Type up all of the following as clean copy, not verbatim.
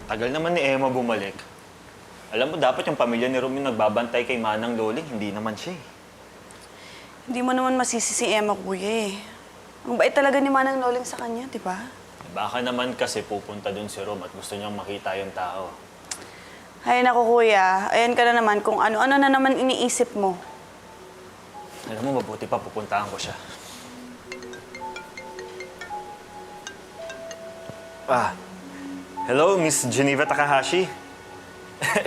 Tagal naman ni Emma bumalik. Alam mo, dapat yung pamilya ni Rom yung nagbabantay kay Manang Loling, hindi naman siya eh. Hindi mo naman masisi si Emma, kuya eh. Ang bait talaga ni Manang Loling sa kanya, di ba? Baka naman kasi pupunta dun si Rom at gusto niyang makita yung tao. Ay, naku kuya. Ayan ka na naman kung ano-ano na naman iniisip mo. Alam mo, mabuti pa pupuntahan ko siya. Hello, Miss Geneva Takahashi.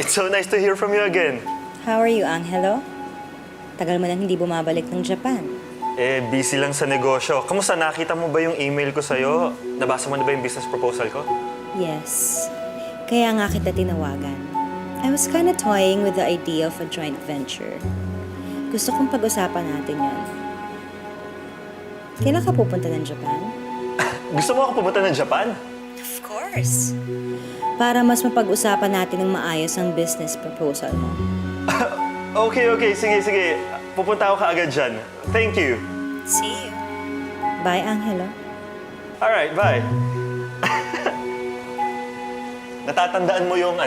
It's so nice to hear from you again. How are you, Angelo? Tagal mo na hindi bumabalik ng Japan. Busy lang sa negosyo. Kamusta? Nakita mo ba yung email ko sa'yo? Nabasa mo na ba yung business proposal ko? Yes. Kaya nga kita tinawagan. I was kinda toying with the idea of a joint venture. Gusto kong pag-usapan natin yon. Kailan ka pupunta ng Japan? Gusto mo ako pumunta ng Japan? Of course. Para mas mapag-usapan natin ng maayos ang business proposal mo. Okay. Sige. Pupunta ako kaagad dyan. Thank you. See you. Bye, Angelo. Alright, bye. Natatandaan mo yung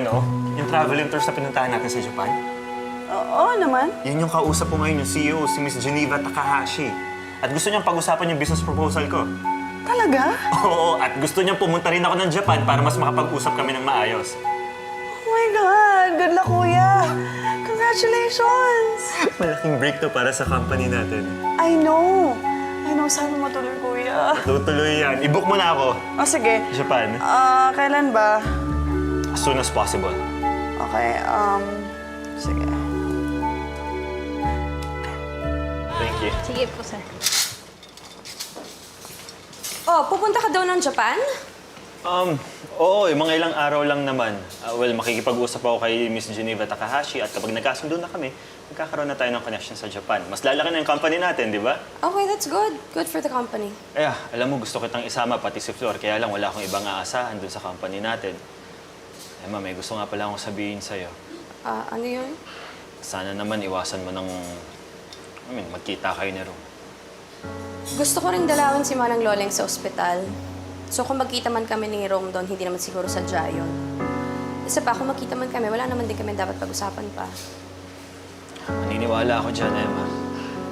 yung traveling tours na pinuntahan natin sa Japan? Oo naman. Yan yung kausap ko ngayon, yung CEO, si Miss Geneva Takahashi. At gusto niyang pag-usapan yung business proposal ko. Talaga? Oo, at gusto niyang pumunta rin ako ng Japan para mas makapag-usap kami ng maayos. Oh my God! Good luck, kuya! Congratulations! Malaking break to para sa company natin. I know. Sana matuloy, kuya. Tutuloy yan. I-book mo na ako. O, sige. Japan. Kailan ba? As soon as possible. Okay, sige. Thank you. Sige po, sir. Oh, pupunta ka daw ng Japan? Oo, yung mga ilang araw lang naman. Makikipag-usap ako kay Miss Geneva Takahashi at kapag nagkasundo na kami, magkakaroon na tayo ng connection sa Japan. Mas lalaki na yung company natin, di ba? Okay, that's good. Good for the company. Alam mo, gusto kitang isama, pati si Flor. Kaya lang, wala akong ibang aasahan dun sa company natin. Emma, may gusto nga pala akong sabihin sa'yo. Ano yun? Sana naman iwasan mo ng... magkita kayo ni Rom. Gusto ko rin dalawin si Manang Loling sa ospital. So kung magkita man kami ni Rome doon, hindi naman siguro sadya yun. Isa pa, kung magkita man kami, wala naman din kami dapat pag-usapan pa. Naniniwala ako dyan, Emma.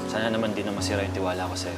Sana naman di na masira yung tiwala ko sa'yo.